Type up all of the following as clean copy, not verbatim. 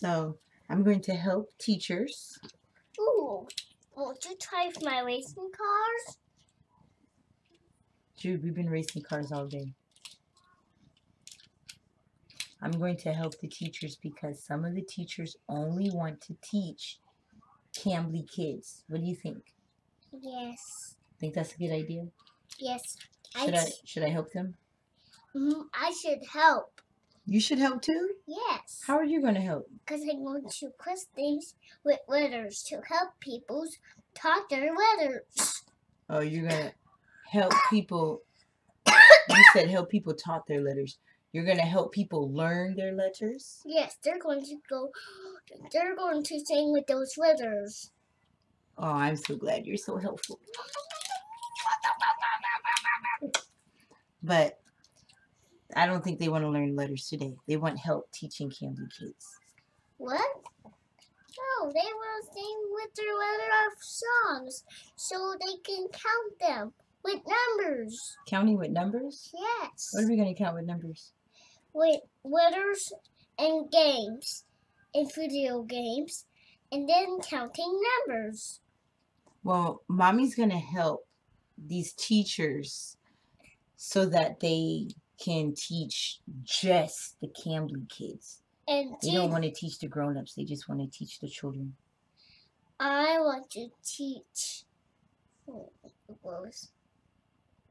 So I'm going to help teachers. Ooh, won't you try with my racing cars? Jude, we've been racing cars all day. I'm going to help the teachers because some of the teachers only want to teach Cambly Kids. What do you think? Yes. Think that's a good idea? Yes. Should I help them? I should help. You should help too? Yes. How are you going to help? Because I'm going to put things with letters to help people talk their letters. Oh, you're going to help people. You said help people talk their letters. You're going to help people learn their letters? Yes, they're going to sing with those letters. Oh, I'm so glad. You're so helpful. But I don't think they want to learn letters today. They want help teaching Cambly Kids. What? No, they will sing with their letter of songs so they can count them with numbers. Counting with numbers? Yes. What are we going to count with numbers? With letters and games and video games and then counting numbers. Well, Mommy's going to help these teachers so that they can teach just the Cambly Kids. And they don't want to teach the grown-ups. They just want to teach the children. I want to teach both. What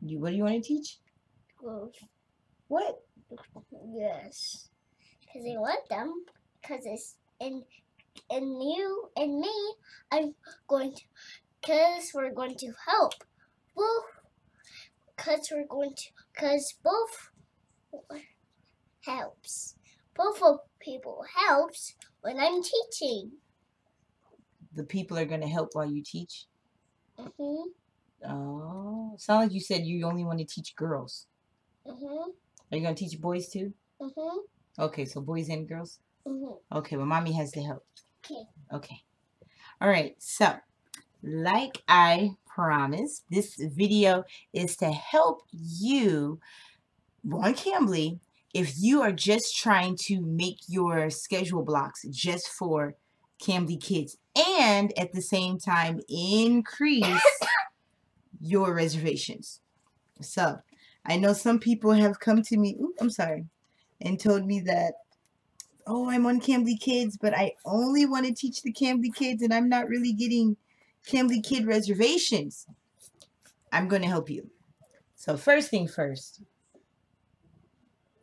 do you want to teach? Both. What? Yes. Because I want them. Because it's in you and me. I'm going to. Because we're going to help. Both. Because both helps. Both of people helps when I'm teaching. The people are going to help while you teach? Mm-hmm. Oh. Sound like you said you only want to teach girls. Mm-hmm. Are you going to teach boys too? Mm-hmm. Okay, so boys and girls? Mm-hmm. Okay, well, Mommy has to help. Okay. Okay. All right, so like I promised, this video is to help you on Cambly if you are just trying to make your schedule blocks just for Cambly Kids and at the same time increase your reservations. So I know some people have come to me, and told me that, oh, I'm on Cambly Kids, but I only want to teach the Cambly Kids and I'm not really getting Cambly Kid reservations. I'm going to help you. So first thing first,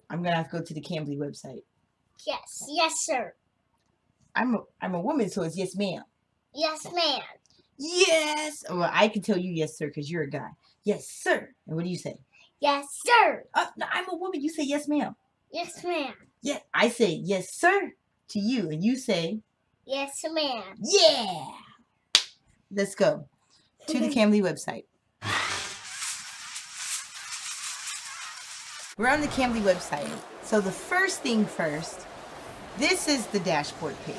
I'm going to have to go to the Cambly website. Yes. Yes, sir. I'm a woman, so it's yes, ma'am. Yes, ma'am. Yes. Well, I can tell you yes, sir, because you're a guy. Yes, sir. And what do you say? Yes, sir. No, I'm a woman. You say yes, ma'am. Yes, ma'am. Yeah, I say yes, sir to you, and you say yes, ma'am. Yeah. Let's go to the Cambly website. We're on the Cambly website. So the first thing first, this is the dashboard page.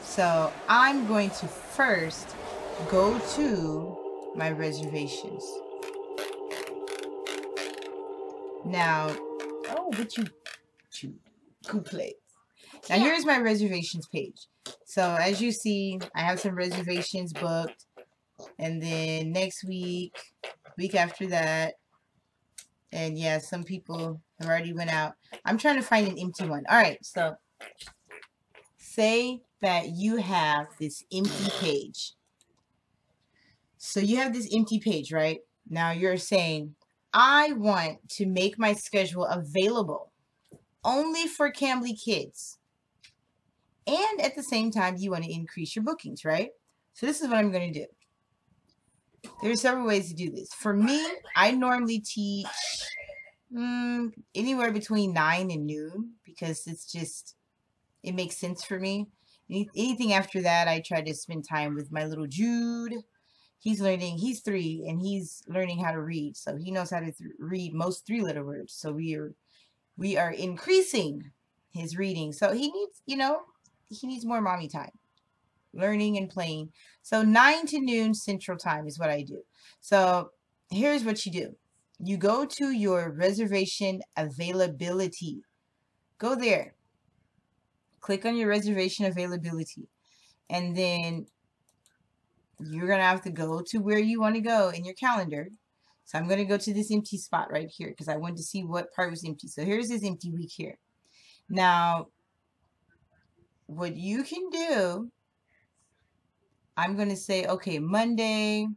So I'm going to first go to my reservations. Now, but you play. Now here's my reservations page. So as you see, I have some reservations booked. And then next week, week after that. And yeah, some people have already went out. I'm trying to find an empty one. All right, so say that you have this empty page. So you have this empty page, right? Now you're saying, I want to make my schedule available only for Cambly Kids. And at the same time, you want to increase your bookings, right? So this is what I'm going to do. There are several ways to do this. For me, I normally teach anywhere between 9 and noon because it makes sense for me. Anything after that, I try to spend time with my little Jude. He's 3 and he's learning how to read. So he knows how to read most 3-letter words. So we are increasing his reading. So he needs more mommy time. Learning and playing. So 9 to noon Central Time is what I do. So here's what you do. You go to your reservation availability. Go there. click on your reservation availability, and then you're going to have to go to where you want to go in your calendar. So I'm going to go to this empty spot right here because I wanted to see what part was empty. So here's this empty week here. Now, what you can do, I'm going to say, okay, Monday,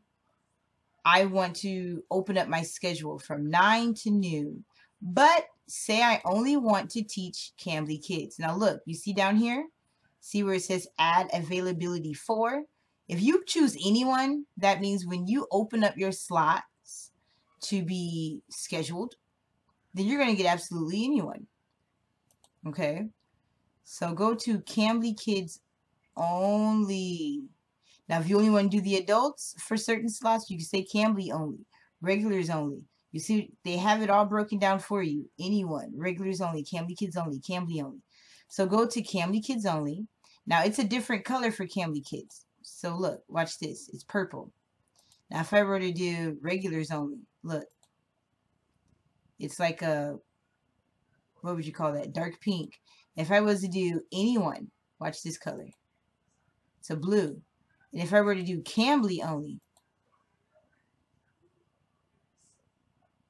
I want to open up my schedule from 9 to noon. But say I only want to teach Cambly Kids. Now look, you see down here? See where it says add availability for? If you choose anyone, that means when you open up your slots to be scheduled, then you're going to get absolutely anyone. Okay? So go to Cambly Kids only. Now, if you only want to do the adults for certain slots, you can say Cambly only, regulars only. You see, they have it all broken down for you. Anyone, regulars only, Cambly Kids only, Cambly only. So go to Cambly Kids only. Now, it's a different color for Cambly Kids. So look, watch this. It's purple. Now, if I were to do regulars only, look. It's like a, what would you call that? Dark pink. If I was to do anyone, watch this color. It's a blue. And if I were to do Cambly only,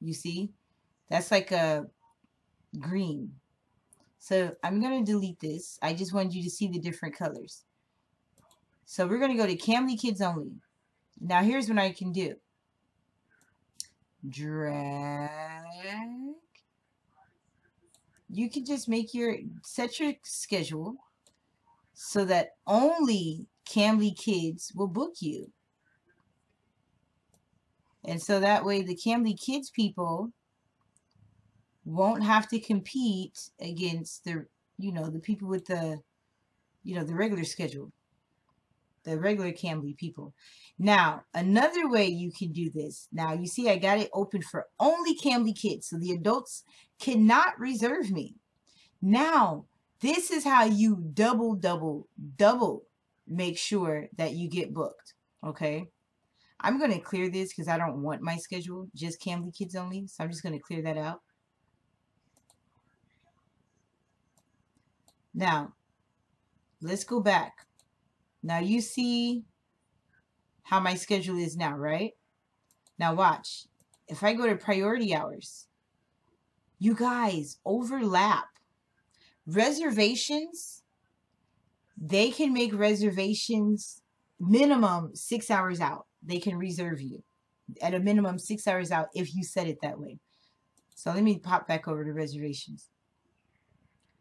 you see, that's like a green. So I'm going to delete this. I just wanted you to see the different colors. So we're going to go to Cambly Kids only. Now here's what I can do. Drag. You can just set your schedule so that only Cambly Kids will book you. And so that way the Cambly Kids people won't have to compete against the, the people with the, the regular schedule, the regular Cambly people. Now, another way you can do this. Now, you see I got it open for only Cambly Kids, so the adults cannot reserve me. Now, this is how you double make sure that you get booked, okay? I'm going to clear this because I don't want my schedule, just Cambly Kids only, so I'm just going to clear that out. Now, let's go back. Now, you see how my schedule is now, right? Now, watch. If I go to priority hours, you guys overlap. Reservations, they can make reservations minimum 6 hours out. They can reserve you at a minimum 6 hours out if you set it that way. So let me pop back over to reservations.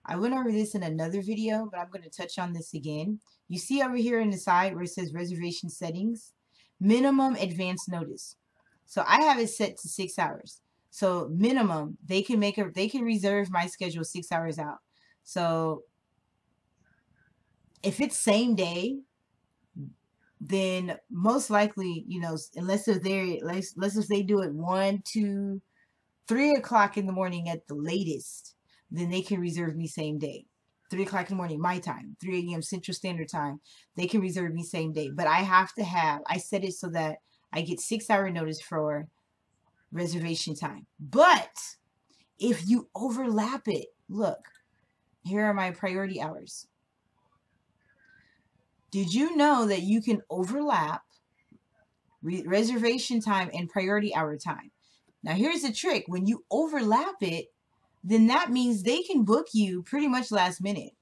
I went over this in another video, but I'm going to touch on this again. You see over here in the side where it says reservation settings, minimum advance notice. So I have it set to 6 hours. So minimum, they can reserve my schedule 6 hours out. So if it's same day, then most likely, unless if they do it 1, 2, 3 o'clock in the morning at the latest, then they can reserve me same day. 3 o'clock in the morning, my time, 3 a.m. Central Standard Time, they can reserve me same day. But I set it so that I get 6 hour notice for reservation time. But if you overlap it, look, here are my priority hours. Did you know that you can overlap reservation time and priority hour time? Now, here's the trick. When you overlap it, then that means they can book you pretty much last minute.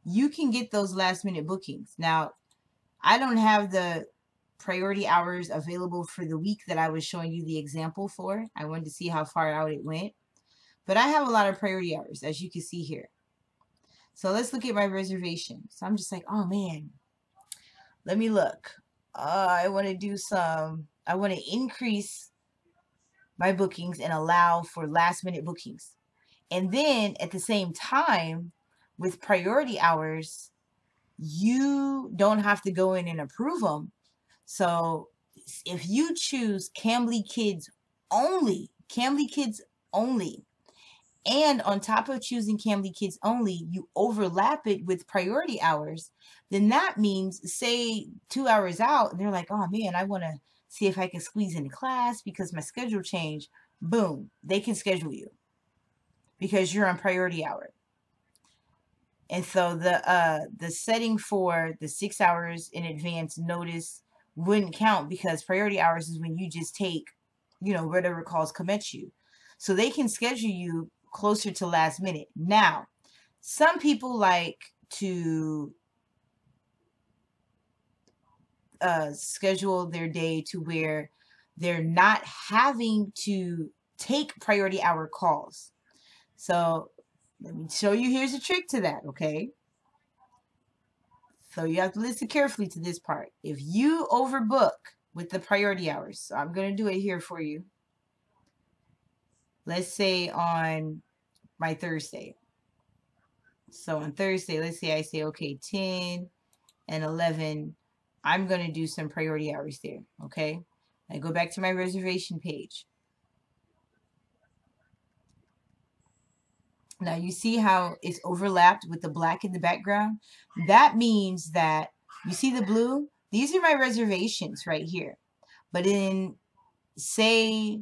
You can get those last minute bookings. Now, I don't have the priority hours available for the week that I was showing you the example for. I wanted to see how far out it went. But I have a lot of priority hours, as you can see here. So let's look at my reservation. So I'm just like, oh man, let me look. I want to increase my bookings and allow for last minute bookings. And then at the same time, with priority hours, you don't have to go in and approve them. So if you choose Cambly Kids only, and on top of choosing Cambly Kids only, you overlap it with priority hours, then that means, say 2 hours out, and they're like, oh man, I want to see if I can squeeze into class because my schedule changed. Boom, they can schedule you because you're on priority hour. And so the setting for the 6 hours in advance notice wouldn't count, because priority hours is when you just take, you know, whatever calls come at you. So they can schedule you closer to last minute. Now, some people like to schedule their day to where they're not having to take priority hour calls. So let me show you, here's a trick to that, okay? So you have to listen carefully to this part. If you overbook with the priority hours, so I'm going to do it here for you. Let's say on my Thursday. So on Thursday, let's say I say, okay, 10 and 11, I'm going to do some priority hours there, okay? I go back to my reservation page. Now you see how it's overlapped with the black in the background? That means that, you see the blue? These are my reservations right here. But in, say,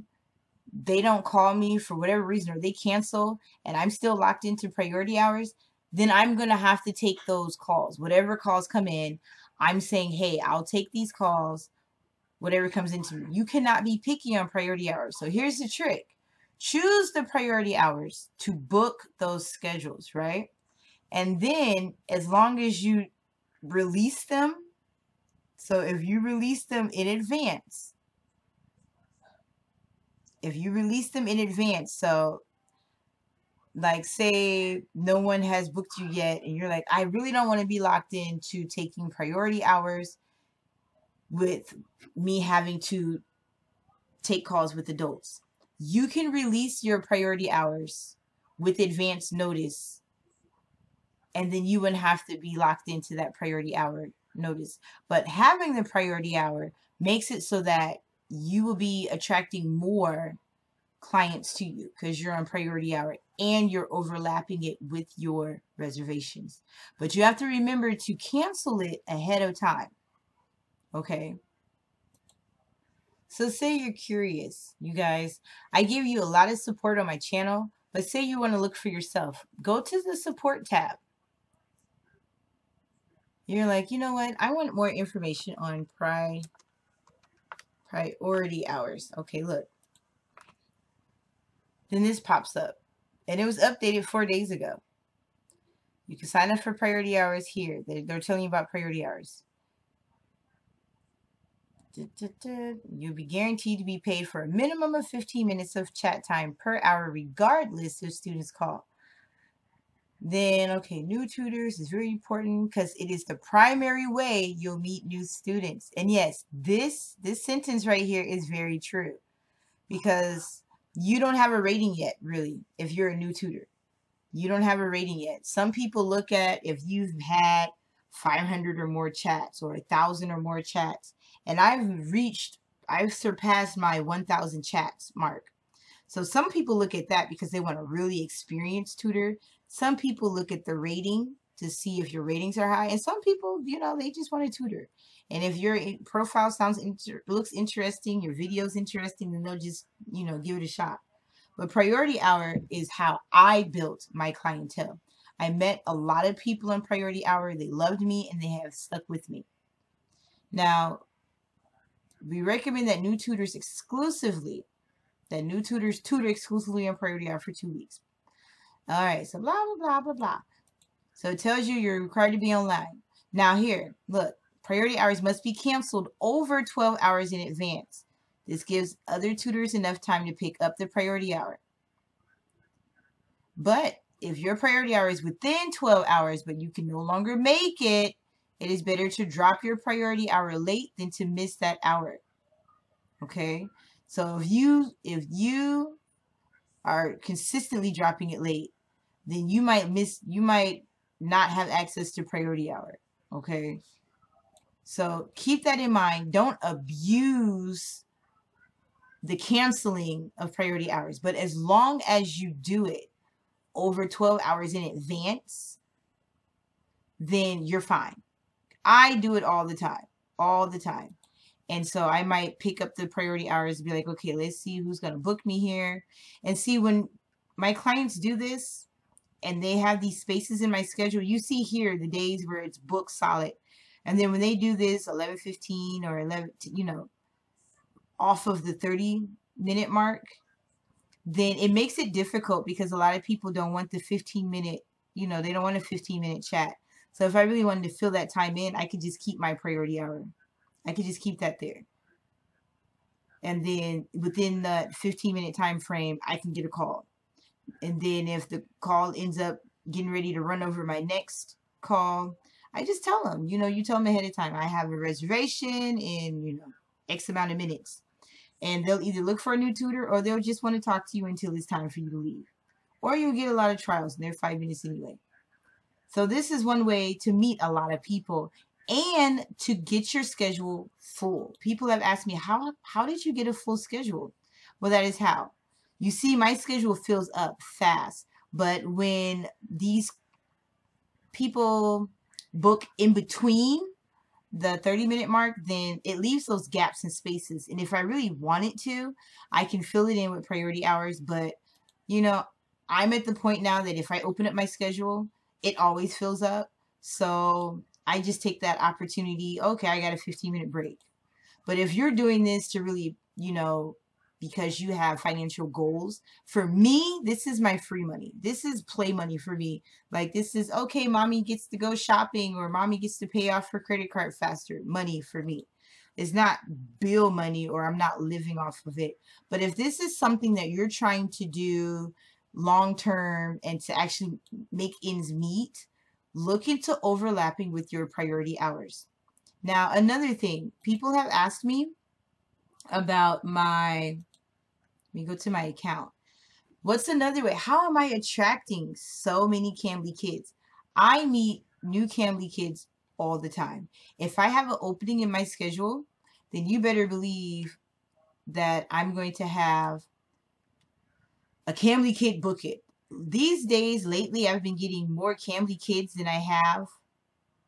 they don't call me for whatever reason, or they cancel and I'm still locked into priority hours, then I'm going to have to take those calls. Whatever calls come in, I'm saying, hey, I'll take these calls, whatever comes into me. You cannot be picky on priority hours. So here's the trick. Choose the priority hours to book those schedules, right? And then as long as you release them, so if you release them in advance, so like say no one has booked you yet and you're like, I really don't want to be locked into taking priority hours with me having to take calls with adults. You can release your priority hours with advance notice, and then you wouldn't have to be locked into that priority hour notice. But having the priority hour makes it so that you will be attracting more clients to you because you're on priority hour and you're overlapping it with your reservations. But you have to remember to cancel it ahead of time. Okay? So say you're curious, you guys. I give you a lot of support on my channel, but say you want to look for yourself. Go to the support tab. You're like, you know what? I want more information on priority hours. Okay, look. Then this pops up. And it was updated 4 days ago. You can sign up for priority hours here. They're telling you about priority hours. You'll be guaranteed to be paid for a minimum of 15 minutes of chat time per hour, regardless of students' call. Then, okay, new tutors is very important because it is the primary way you'll meet new students. And yes, this sentence right here is very true, because you don't have a rating yet, really, if you're a new tutor. You don't have a rating yet. Some people look at if you've had 500 or more chats or 1,000 or more chats. And I've surpassed my 1,000 chats mark. So some people look at that because they want a really experienced tutor. Some people look at the rating to see if your ratings are high. And some people, you know, they just want a tutor. And if your profile looks interesting, your video's interesting, then they'll just, you know, give it a shot. But priority hour is how I built my clientele. I met a lot of people on priority hour. They loved me and they have stuck with me. Now, we recommend that new tutors tutor exclusively on priority hour for 2 weeks. All right, so blah, blah, blah, blah, blah. So it tells you you're required to be online. Now here, look, priority hours must be canceled over 12 hours in advance. This gives other tutors enough time to pick up the priority hour. But if your priority hour is within 12 hours, but you can no longer make it, it is better to drop your priority hour late than to miss that hour. Okay? So if you are consistently dropping it late, then you might not have access to priority hour. Okay? So keep that in mind. Don't abuse the canceling of priority hours. But as long as you do it over 12 hours in advance, then you're fine. I do it all the time. And so I might pick up the priority hours and be like, okay, let's see who's going to book me here. And see, when my clients do this, and they have these spaces in my schedule. You see here the days where it's booked solid. And then when they do this 11:15 or 11, off of the 30-minute mark, then it makes it difficult because a lot of people don't want the 15-minute, they don't want a 15-minute chat. So if I really wanted to fill that time in, I could just keep my priority hour. I could just keep that there. And then within the 15-minute time frame, I can get a call. And then if the call ends up getting ready to run over my next call, I just tell them, you tell them ahead of time, I have a reservation in, X amount of minutes. And they'll either look for a new tutor or they'll just want to talk to you until it's time for you to leave. Or you'll get a lot of trials and they're 5 minutes anyway. So this is one way to meet a lot of people and to get your schedule full. People have asked me, how did you get a full schedule? Well, that is how. You see, my schedule fills up fast. But when these people book in between the 30-minute mark, then it leaves those gaps and spaces. And if I really wanted to, I can fill it in with priority hours. But, I'm at the point now that if I open up my schedule, it always fills up. So I just take that opportunity. Okay, I got a 15-minute break. But if you're doing this to really, because you have financial goals, for me, this is my free money. This is play money for me. Like, this is, okay, mommy gets to go shopping or mommy gets to pay off her credit card faster money for me. It's not bill money or I'm not living off of it. But if this is something that you're trying to do long term and to actually make ends meet, look into overlapping with your priority hours. Now, another thing, people have asked me about let me go to my account. What's another way? How am I attracting so many Cambly kids? I meet new Cambly kids all the time. If I have an opening in my schedule, then you better believe that I'm going to have a Cambly kid book it. These days, lately, I've been getting more Cambly kids than I have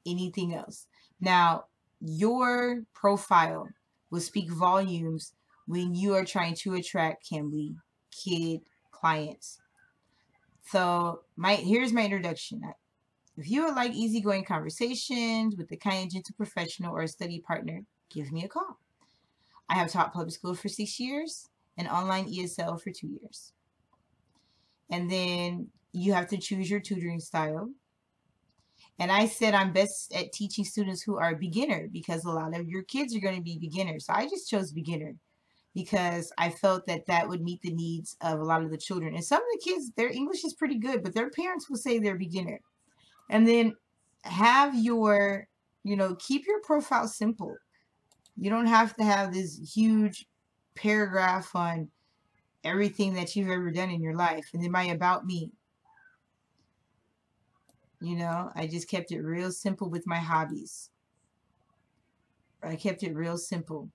anything else. Now, your profile will speak volumes when you are trying to attract Cambly kid clients. So here's my introduction. If you would like easygoing conversations with a kind and gentle professional or a study partner, give me a call. I have taught public school for 6 years and online ESL for 2 years. And then you have to choose your tutoring style. And I said I'm best at teaching students who are beginner because a lot of your kids are going to be beginners. So I just chose beginner because I felt that would meet the needs of a lot of the children. And some of the kids, their English is pretty good, but their parents will say they're beginner. And then have your, keep your profile simple. You don't have to have this huge paragraph on everything that you've ever done in your life. And then my about me. I just kept it real simple with my hobbies. I kept it real simple.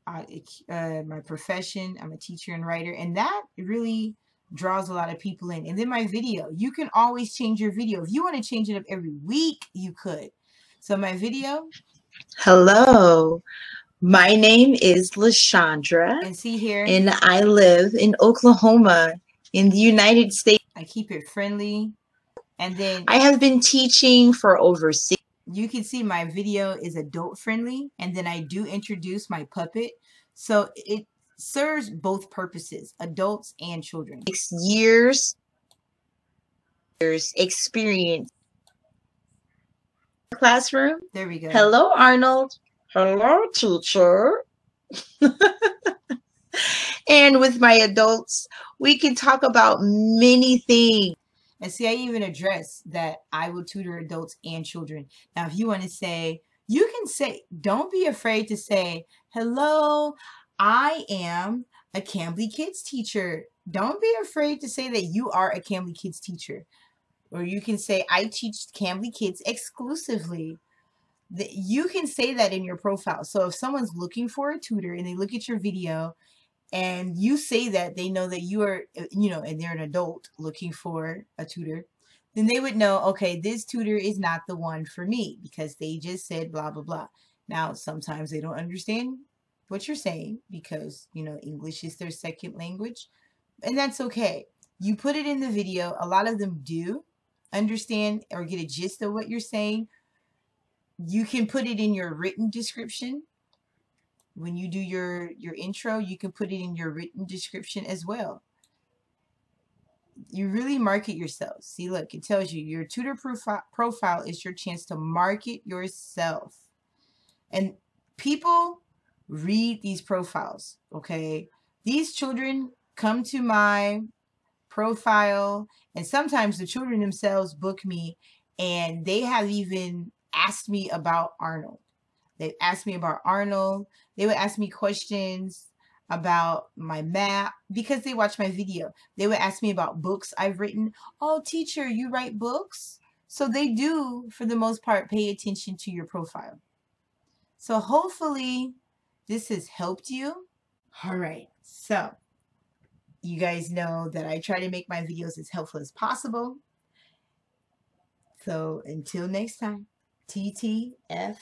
My profession, I'm a teacher and writer, and that really draws a lot of people in. And then my video, you can always change your video. If you want to change it up every week, you could. So my video. Hello, my name is LaShundra, And see here. And I live in Oklahoma in the United States. I keep it friendly. And then I have been teaching for over 6 you can see my video is adult friendly, and then I do introduce my puppet. So it serves both purposes, adults and children. years experience. Classroom. There we go. Hello, Arnold. Hello, teacher. And with my adults, we can talk about many things. And see, I even address that I will tutor adults and children. Now, if you want to say, you can say, don't be afraid to say, hello, I am a Cambly Kids teacher. Don't be afraid to say that you are a Cambly Kids teacher. Or you can say, I teach Cambly Kids exclusively. You can say that in your profile. So if someone's looking for a tutor and they look at your video and you say that, they know that you are, and they're an adult looking for a tutor, then they would know, okay, this tutor is not the one for me because they just said blah, blah, blah. Now, sometimes they don't understand what you're saying because, English is their second language, and that's okay. you put it in the video. A lot of them do understand or get a gist of what you're saying. You can put it in your written description. When you do your intro, you can put it in your written description as well. You really market yourself. See, look, it tells you your tutor profile is your chance to market yourself. And people read these profiles, okay? These children come to my profile, and sometimes the children themselves book me, and they have even asked me about Arnold. They've asked me about Arnold. They would ask me questions about my map because they watch my video. They would ask me about books I've written. Oh, teacher, you write books? So they do, for the most part, pay attention to your profile. So hopefully this has helped you. All right, so you guys know that I try to make my videos as helpful as possible. So until next time, TTF.